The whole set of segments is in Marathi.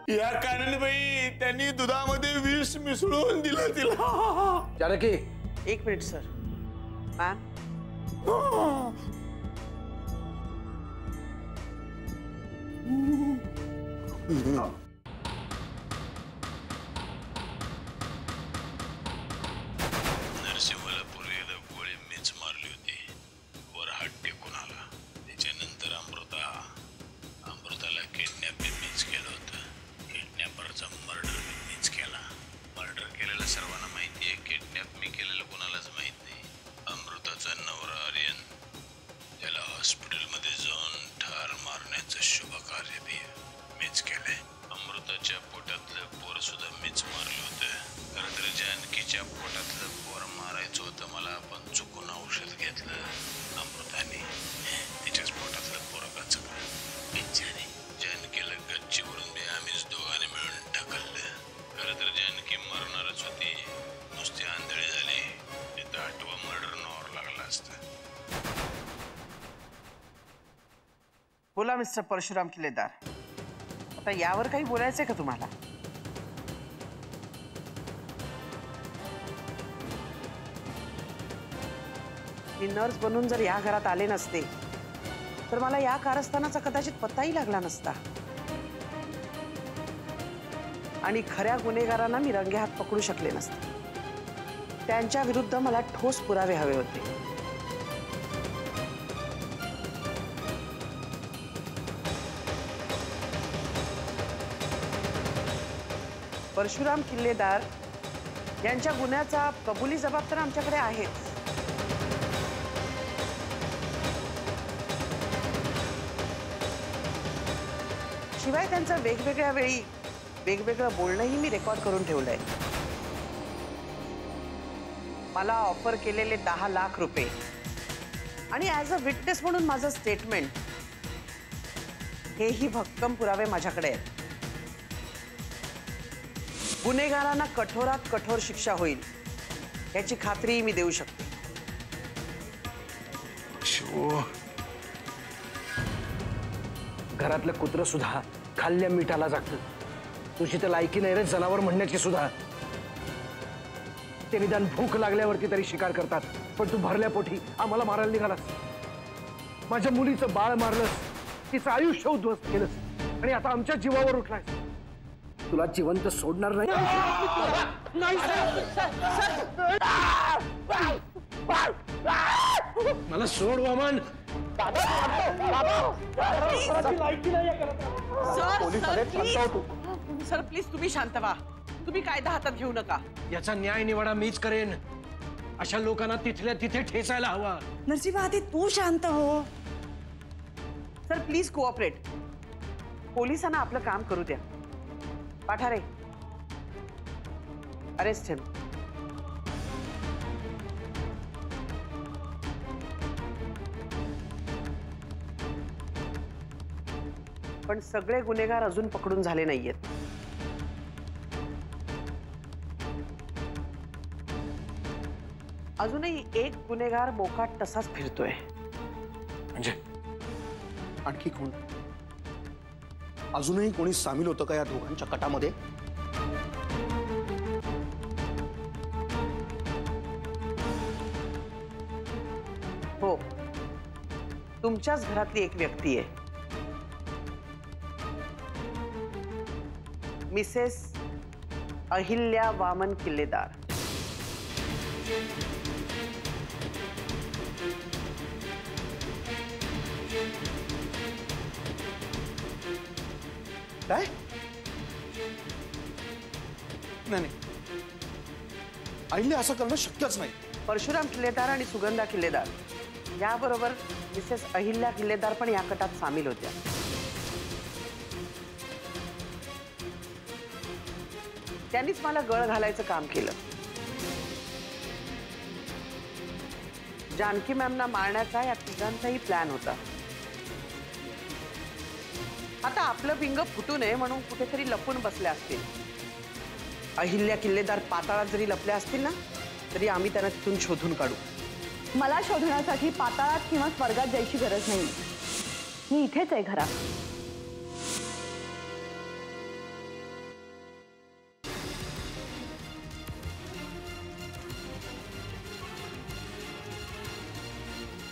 या काननबाई त्यांनी दुधामध्ये विष मिसळून दिलं तिला. जानकी, एक मिनिट सर. मॅम, नरसिंहाला पूर्वी एकदा गोळी मीच मारली होती. वर हात टेकून आला. त्याच्यानंतर अमृताला किडनॅप मीच केलं होतं. किडनॅपरचा मर्डर मीच केला. मर्डर केलेलं सर्वांना माहिती आहे. किडनॅप मी केलेलं कोणालाच माहित नाही. अमृताचा नवरा आर्यन, त्याला हॉस्पिटलमध्ये जाऊन ठार मारण्याचं शुभ कार्य बी मीच केलंय. अमृताच्या पोटातलं पोर सुद्धा मीच मारलं होतं. खरं तर जानकीच्या पोटातलं पोर मारायचं होतं मला, पण चुकून औषध घेतलं अमृताने. तिच्याच पोटातलं पोर गचकलं. बिचारी जानकीला गच्चीवरून बी आम्हीच दोघांनी मिळून ढकललं. खरं तर जानकी मरणारच होती. नुसती आंधळी झाली. तिथं 8वा मर्डर नॉर लागला असता. बोला मिस्टर परशुराम किल्लेदार. आता यावर काही बोलायचंय का तुम्हाला? मी नर्स बनून जर या घरात आले नसते तर मला या कारस्थानाचा कदाचित पत्ताही लागला नसता आणि खऱ्या गुन्हेगारांना मी रंगेहात पकडू शकले नसते. त्यांच्या विरुद्ध मला ठोस पुरावे हवे होते. परशुराम किल्लेदार यांच्या गुन्ह्याचा कबुली जबाब तर आमच्याकडे आहेच. शिवाय त्यांचं वेगवेगळ्या वेळी वेगवेगळं बोलणंही मी रेकॉर्ड करून ठेवलंय. मला ऑफर केलेले 10 लाख रुपये आणि ॲज अ विटनेस म्हणून माझं स्टेटमेंट, हेही भक्कम पुरावे माझ्याकडे आहेत. गुन्हेगारांना कठोरात कठोर शिक्षा होईल याची खात्री मी देऊ शकते. घरातलं कुत्र सुद्धा खाल्ल्या मिठाला जागतं. तुझी तर लायकी नाही रे जनावर म्हणण्याची सुद्धा. ते निदान भूक लागल्यावरती तरी शिकार करतात, पण तू भरल्या पोटी आम्हाला मारायला निघालास. माझ्या मुलीचं बाळ मारलंस, तिचं आयुष्य उद्ध्वस्त केलंस आणि आता आमच्या जीवावर उठलायस. तुला जिवंत सोडणार नाही. मला सोड वामन. सर प्लीज तुम्ही शांत व्हा. तुम्ही कायदा हातात घेऊ नका. याचा न्याय निवाडा मीच करेन. अशा लोकांना तिथल्या तिथे ठेचायला हवा. नरसिंह आधी तू शांत हो. Sir please cooperate. पोलिसांना आपलं काम करू द्या. पाठारे, अरेस्ट हिम. पण सगळे गुन्हेगार अजून पकडून झाले नाहीयेत. अजूनही एक गुन्हेगार मोकाट तसाच फिरतोय. म्हणजे आणखी कोण? अजूनही कोणी सामील होतं का या दोघांच्या कटामध्ये? हो, तुमच्याच घरातली एक व्यक्ती आहे, मिसेस अहिल्या वामन किल्लेदार. काय? नाही, अहिल्या असं करणं शक्यच नाही. परशुराम किल्लेदार आणि सुगंधा किल्लेदार याबरोबर मिसेस अहिल्या किल्लेदार पण या कटात सामील होत्या. त्यांनीच मला गळ घालायचं काम केलं. जानकी मॅमना मारण्याचा या तिघांचाही प्लॅन होता. आता आपलं बिंग फुटू नये म्हणून कुठेतरी लपून बसले असतील. अहिल्या किल्लेदार पाताळात जरी लपल्या असतील ना तरी आम्ही त्यांना तिथून शोधून काढू. मला शोधण्यासाठी पाताळात किंवा स्वर्गात जायची गरज नाही. मी इथेच आहे घरात.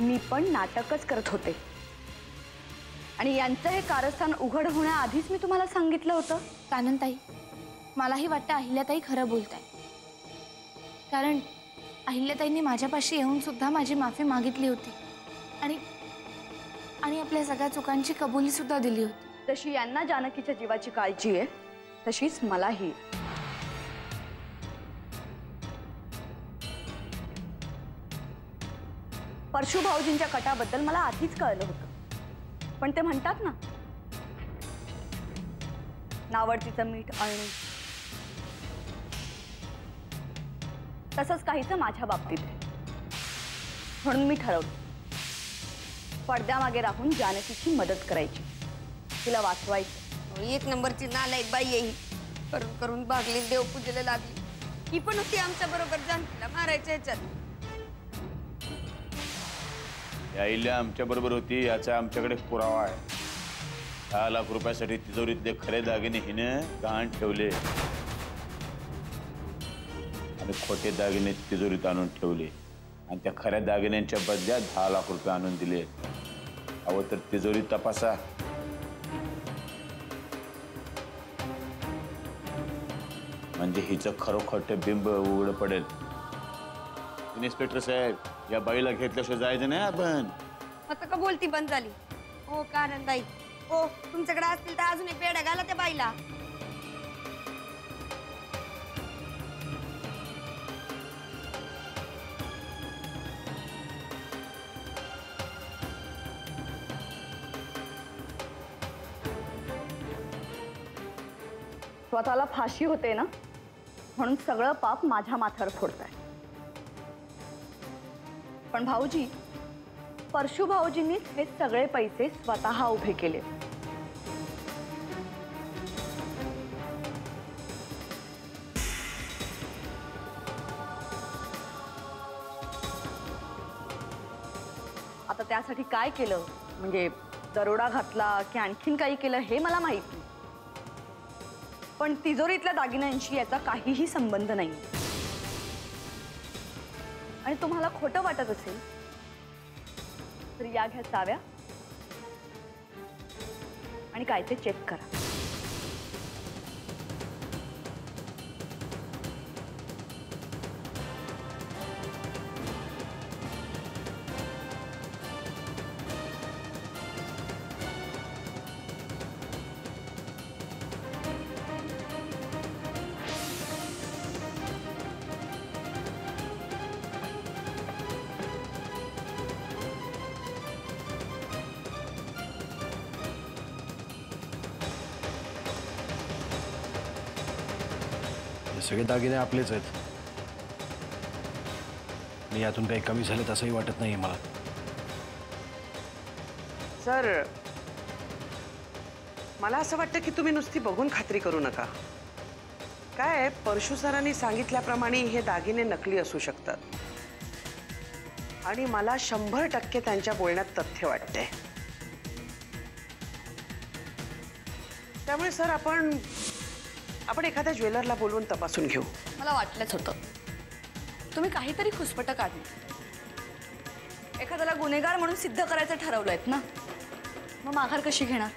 मी पण नाटकच करत होते आणि यांचं हे कारस्थान उघड होण्याआधीच मी तुम्हाला सांगितलं होतं. काननताई, मलाही वाटतं अहिल्याताई खरं बोलताय. कारण अहिल्याताईंनी माझ्यापाशी येऊन सुद्धा माझी माफी मागितली होती आणि आणि आपल्या सगळ्या चुकांची कबुली सुद्धा दिली होती. जशी यांना जानकीच्या जीवाची काळजी आहे तशीच मलाही. परशु भाऊजींच्या कटाबद्दल मला आधीच कळलं होतं, पण ते म्हणतात ना, नावडतीचं मीठ अळणी, तसंच काहीचं माझ्या बाबतीत आहे. म्हणून मी ठरवलं पडद्यामागे राहून जानकीची मदत करायची, तिला वाचवायचं. एक नंबरची नालायक बाई येई करून करून भागली, देवपूजेला लागली. ही पण होती आमच्या बरोबर जानकीला मारायच्या ह्याच्यात. यायला आमच्या बरोबर होती याचा आमच्याकडे पुरावा आहे. 10 लाख रुपयासाठी तिजोरीतले खरे दागिने हिने गहाण ठेवले आणि खोटे दागिने तिजोरीत आणून ठेवले आणि त्या खऱ्या दागिन्यांच्या बदल्यात 10 लाख रुपये आणून दिले. अहो तर तिजोरी तपासा. म्हणजे हिचं खरोखरं बिंब उघड पडेल. इन्स्पेक्टर साहेब, या बाईला घेतल्याशिवाय जायचं नाही आपण. आता का बोलती बंद झाली? हो काननताई, हो तुमच्याकडे असतील तर अजून एक पेढा घाला त्या बाईला. स्वतःला फाशी होते ना, म्हणून सगळं पाप माझ्या माथ्यावर फोडताय. पण भाऊजी, परशु भाऊजींनीच हे सगळे पैसे स्वतः उभे केले. आता त्यासाठी काय केलं, म्हणजे दरोडा घातला की आणखीन काही केलं हे मला माहित नाही, पण तिजोरीतल्या दागिन्यांशी याचा काहीही संबंध नाही. आणि तुम्हाला खोटं वाटत असेल तर या घ्या चाव्या आणि काय ते चेक करा. सगळे दागिने आपलेच आहेत आणि यातून काही कमी झाले असंही वाटत नाही मला. सर, मला असं वाटतं की तुम्ही नुसती बघून खात्री करू नका. काय परशु सरांनी सांगितल्याप्रमाणे हे दागिने नकली असू शकतात आणि मला 100% त्यांच्या बोलण्यात तथ्य वाटते. त्यामुळे सर आपण एखाद्या ज्वेलरला बोलवून तपासून घेऊ. मला वाटलंच होतं तुम्ही काहीतरी खुसपट काढली. एखाद्याला गुन्हेगार म्हणून सिद्ध करायचं ठरवलंयत ना, मग माघार कशी घेणार?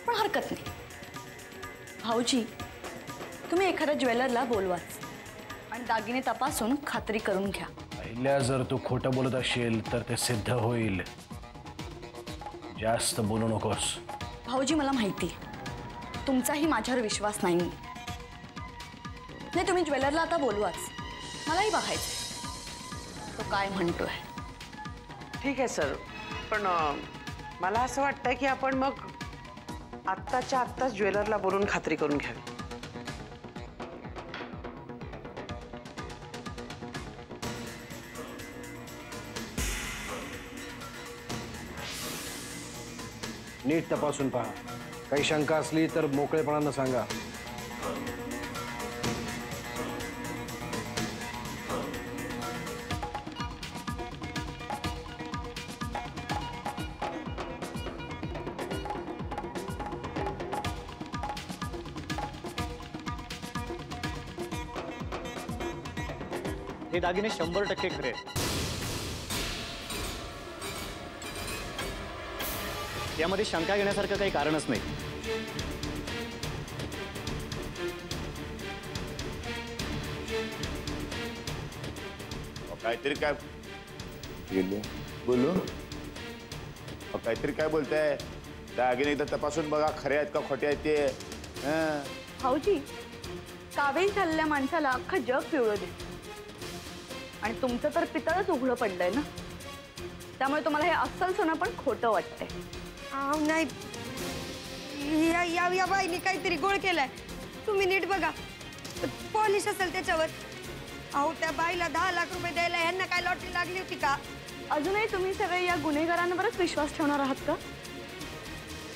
पण हरकत नाही भाऊजी, तुम्ही एखाद्या ज्वेलरला बोलवाच आणि दागिने तपासून खात्री करून घ्या. अहिल्या, जर तू खोटं बोलत असेल तर ते सिद्ध होईल. जास्त बोलू नकोस. भाऊजी, मला माहिती तुमचाही माझ्यावर विश्वास नाही. तुम्ही ज्वेलरला आता बोलवाच, मलाही बघायचं तो काय म्हणतोय. ठीक आहे सर, पण मला असं वाटतं की आपण मग आत्ताच्या आत्ताच ज्वेलरला बोलून खात्री करून घ्यावी. नीट तपासून पहा. काही शंका असली तर मोकळेपणानं सांगा. हे दागिने 100% खरे आहेत. यामध्ये शंका घेण्यासारखं काही कारणच नाही. काहीतरी काय बोलू काहीतरी काय बोलताय? दागिने एकदा तपासून बघा खरे आहेत का खोटे आहेत ते. भाऊजी, कावेरी झालेल्या माणसाला अख्खं जग पिवळं दिसतं आणि तुमचं तर पितळच उघडं पडलंय ना, त्यामुळे तुम्हाला हे अस्सल सोनं पण खोटं वाटतंय. नाही, या बाईने काहीतरी गोळ केलाय. तुम्ही नीट बघा, पॉलिश असेल त्याच्यावर. अहो, त्या बाईला 10 लाख रुपये द्यायला ह्यांना काय लॉटरी लागली होती का? अजूनही तुम्ही सगळे या गुन्हेगारांवरच विश्वास ठेवणार आहात का?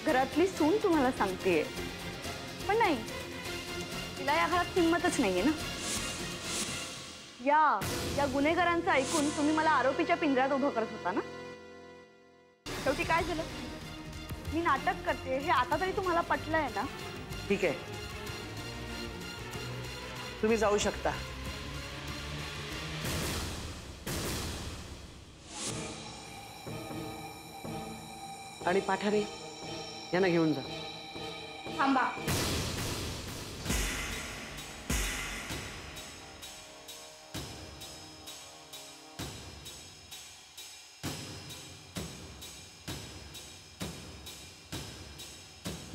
घरातली सून तुम्हाला सांगतेय, पण नाही, तिला या घरात किंमतच नाहीये ना. या गुन्हेगारांचं ऐकून तुम्ही मला आरोपीच्या पिंजऱ्यात उभं करत होता ना. शेवटी काय झालं? मी नाटक करते हे आता तरी तुम्हाला पटलंय ना? ठीक आहे, तुम्ही जाऊ शकता. आणि पाठारे यांना घेऊन जा. थांबा.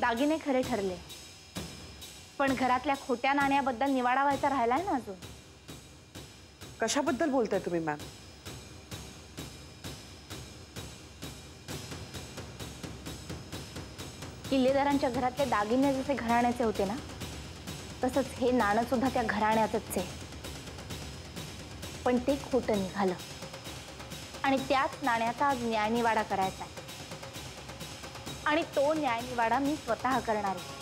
दागिने खरे ठरले, पण घरातल्या खोट्या नाण्याबद्दल निवाडा व्हायचा राहिलाय ना अजून. कशाबद्दल बोलताय तुम्ही मॅम? किल्लेदारांच्या घरातले दागिने जसे घराण्याचे होते ना, तसंच हे नाणं सुद्धा त्या घराण्याचंच आहे. पण ते खोटं निघालं आणि त्याच नाण्याचा आज न्यायनिवाडा करायचा आहे. आणि तो न्यायनिवाडा मी स्वतः करणार आहे.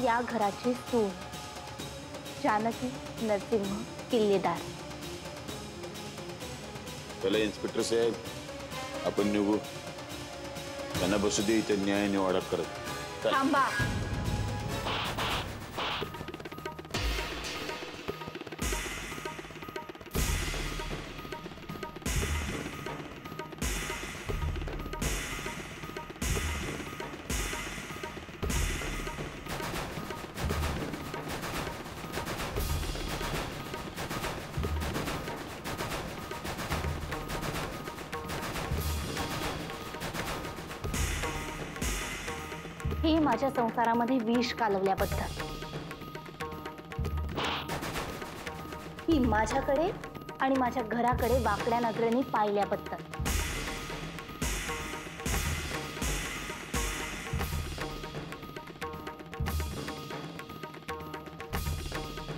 या घराची सून जानकी नरसिंह किल्लेदार. चला इन्स्पेक्टर साहेब, आपण निघू. त्यांना बसू दे इथे न्याय निवाडा करत. थांबा. ही माझ्या संसारामध्ये विष कालवल्याबद्दल, ही माझ्याकडे आणि माझ्या घराकडे वाकड्या नजरेने पाहिल्याबद्दल,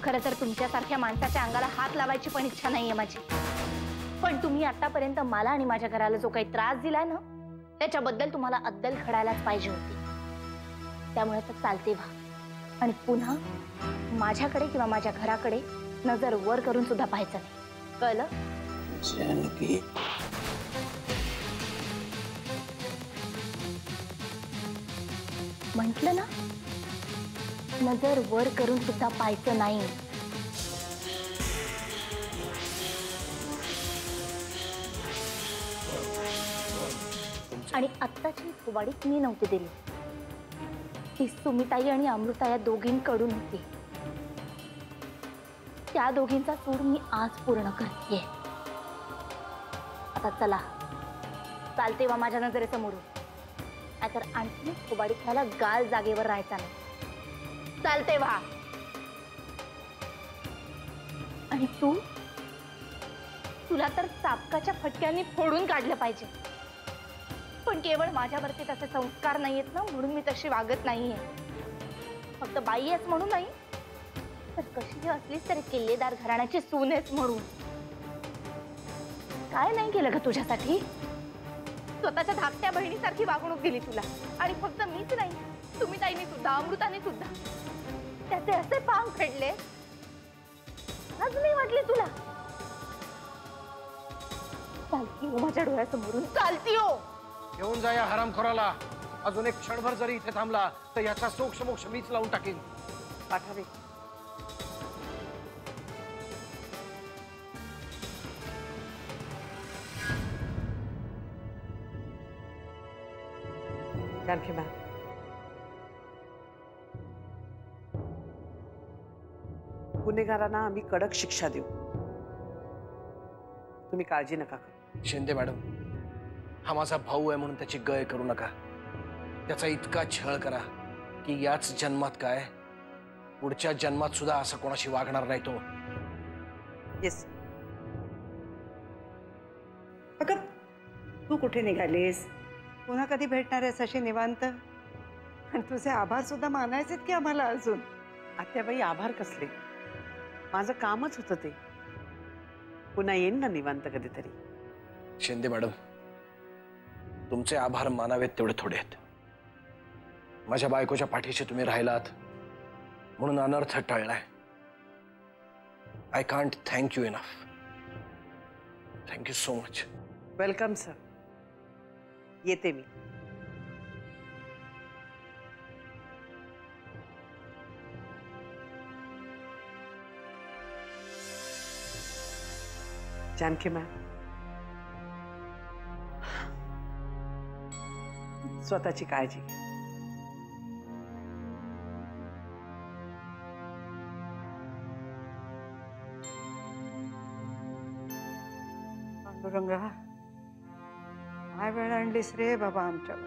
खरं तर तुमच्यासारख्या माणसाच्या अंगाला हात लावायची पण इच्छा नाहीये माझी. पण तुम्ही आतापर्यंत मला आणि माझ्या घराला जो काही त्रास दिलाय ना, त्याच्याबद्दल तुम्हाला अद्दल घडायलाच पाहिजे होती. त्यामुळे तर चालते व्हा आणि पुन्हा माझ्याकडे किंवा माझ्या घराकडे नजर वर करून सुद्धा पाहायचं नाही. कळलं? म्हटलं ना, नजर वर करून सुद्धा पाहायचं नाही. आणि आत्ताची फुबाडीच मी नव्हती दिली, ती सुमिताई आणि अमृता या दोघींकडून होती. त्या दोघींचा सूड मी आज पूर्ण करते. आता चला, चालते वा माझ्या नजरेसमोरून, नाहीतर आणखी फुबाडी खायला गाल जागेवर राहायचा नाही. चालते वा. आणि तुला तर चापकाच्या फटक्यांनी फोडून काढलं पाहिजे. पण केवळ माझ्यावरती तसे संस्कार नाहीयेत ना, म्हणून मी तशी वागत नाहीये. फक्त बाई आहेस म्हणून नाही, तर कशी असलीस तरी किल्लेदार घराण्याची सून आहेस म्हणून. काय नाही केलं ग तुझ्यासाठी? स्वतःच्या धाकट्या बहिणीसारखी वागणूक दिली तुला. आणि फक्त मीच नाही, तुम्ही ताईने सुद्धा, अमृताने सुद्धा त्याचे असे पांग फेडले. आज नाही वाटले तुला? चालती हो माझ्या डोळ्यासमोरून, चालती हो. घेऊन जा या हरामखोराला. अजून एक क्षणभर जरी इथे थांबला तर याचा सोक्ष मोक्ष मीच लावून टाकेन. पाठारे, जानकी मॅम, गुन्हेगारांना आम्ही कडक शिक्षा देऊ, तुम्ही काळजी नका करू. शिंदे मॅडम, हा माझा भाऊ आहे म्हणून त्याची गय करू नका. त्याचा इतका छळ करा की याच जन्मात काय पुढच्या जन्मात सुद्धा असं कोणाशी वागणार नाही तो. येस. अगं तू कुठे निघालीस? पुन्हा कधी भेटणार आहेस अशी निवांत? आणि तुझे आभार सुद्धा मानायचेत की आम्हाला अजून? आत्याबाई, आभार कसले? माझं कामच होतं ते. पुन्हा येईन ना निवांत कधीतरी. शिंदे मॅडम, तुमचे आभार मानावेत तेवढे थोडे आहेत. माझ्या बायकोच्या पाठीशी तुम्ही राहिलात म्हणून अनर्थ टळलाय. I can't thank you enough. Thank you so much. Welcome sir. येते मी. जानकी मॅम, स्वतःची काळजी घ्या. पांडुरंगा, काय वेळ आणलीस रे बाबा आमच्यावर.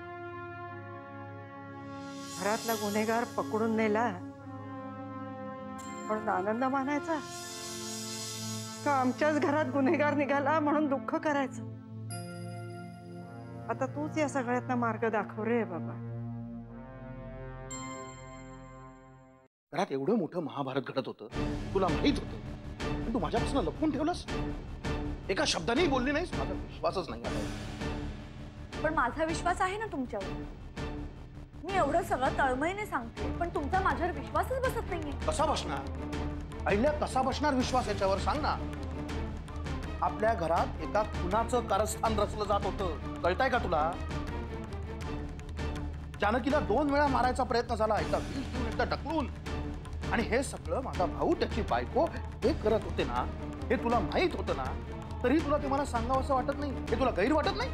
घरातला गुन्हेगार पकडून नेला म्हणून आनंद मानायचा का आमच्याच घरात गुन्हेगार निघाला म्हणून दुःख करायचं? आता तूच या सगळ्यातनं मार्ग दाखव रे बाबा. घरात एवढं मोठं महाभारत घडत होतं, तुला माहित होतं, पण तू माझ्यापासून लपवून ठेवलंस. एका शब्दानेही बोलली नाहीस. माझा विश्वासच नाही आता. पण माझा विश्वास आहे ना तुमच्यावर. मी एवढं सगळं तळमळीने सांगते पण तुमचा माझ्यावर विश्वासच बसत नाहीये. कसा बसणार अहिल्या? कसा बसणार विश्वास याच्यावर? सांग ना. आपल्या घरात एका खुनाचं कारस्थान रचलं जात होतं, कळतंय का तुला? जानकीला 2 वेळा मारायचा प्रयत्न झाला, एकदा विष देऊन एकदा ढकलून. आणि हे सगळं माझा भाऊ, त्याची बायको हे करत होते ना. हे तुला माहित होतं ना, तरी तुला ते मला सांगावं असं वाटत नाही? हे तुला गैर वाटत नाही?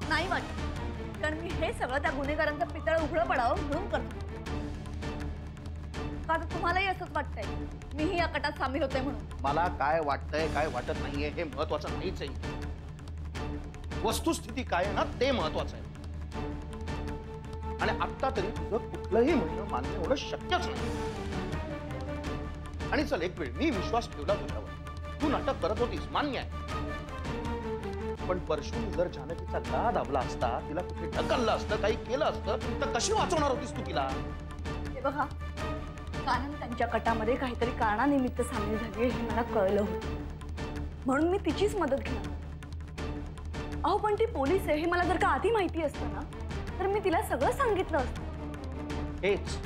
नाही वाटत, कारण मी हे सगळं त्या गुन्हेगारांचं पितळ उघडं पडावं म्हणून करतो. का तर तुम्हालाही असंच वाटतंय मीही या कटात सामील होते म्हणून? मला काय वाटतंय काय वाटत नाहीये हे महत्वाचं नाहीच आहे. वस्तुस्थिती काय आहे ना ते महत्वाचं आहे. आणि आता तरी तुझं कुठलंही म्हणणं मान्य होणं शक्यच नाही. आणि चल, एक वेळ मी विश्वास ठेवला तुझ्यावर. तू नाटक करत होतीस, मान्य आहे. पण परशुने जर जानकीचा गळा दाबला असता, तिला कुठे ढकललं असतं, काही केलं असतं, तर कशी वाचवणार होतीस तू तिला? हे बघा, कारण त्यांच्या कटामध्ये काहीतरी कारणानिमित्त सामील झाली हे मला कळलं होतं, म्हणून मी तिचीच मदत घेतली. अहो पण ती पोलीस आहे हे मला जर का आधी माहिती असतं ना तर मी तिला सगळं सांगितलं असतं. हेच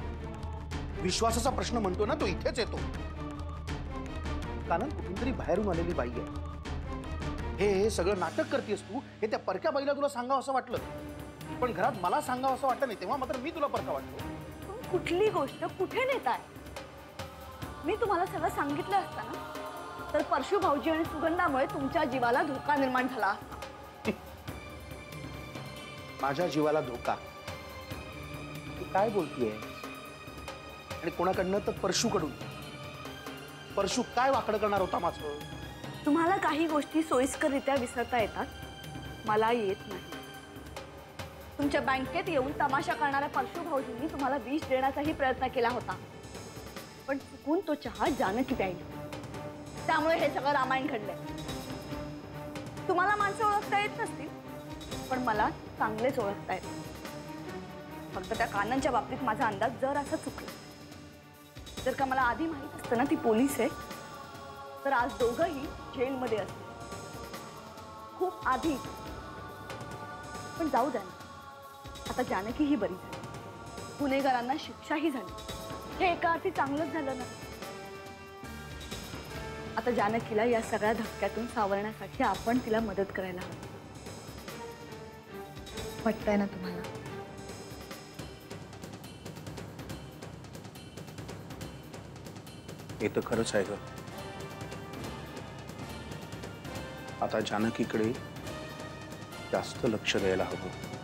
विश्वासाचा प्रश्न म्हणतो ना तो इथेच येतो. कारण कुठून तरी बाहेरून आलेली बाई आहे. हे सगळं नाटक करतेस तू, हे त्या परक्या बाईला तुला सांगावं असं वाटलं, पण घरात मला सांगावं असं वाटलं नाही, तेव्हा मात्र मी तुला परका वाटतो. कुठली गोष्ट कुठे नेताय? मी तुम्हाला सगळं सांगितलं असतं ना तर परशु भाऊजी आणि सुगंधामुळे तुमच्या जीवाला धोका निर्माण झाला असता. माझ्या जीवाला धोका? तू काय बोलतीये? आणि कोणाकडनं? तर परशुकडून. परशु काय वाकडं करणार होता माझं? तुम्हाला काही गोष्टी सोयीस्कररित्या विसरता येतात, मला येत नाही. तुमच्या बँकेत येऊन तमाशा करणाऱ्या परशु भाऊजींनी तुम्हाला विष देण्याचाही प्रयत्न केला होता, पण चुकून तो चहा जानकी प्यायली, त्यामुळे हे सगळं रामायण घडलंय. तुम्हाला माणसं ओळखता येत नसतील पण मला चांगलेच ओळखता येत. फक्त त्या कानांच्या बाबतीत माझा अंदाज जर असा चुकला. जर का मला आधी माहित असतं ना ती पोलीस आहे तर आज दोघंही जेलमध्ये असते, खूप आधी. पण जाऊ द्या ना, आता जानकीही बरी झाली, गुन्हेगारांना शिक्षाही झाली, हे एका अर्थी चांगलंच झालं ना. आता जानकीला या सगळ्या धक्क्यातून सावरण्यासाठी आपण तिला मदत करायला हवी. वाटतंय ना तुम्हाला? हे तर खरंच आहे ग. आता जानकीकडे जास्त लक्ष द्यायला हवं.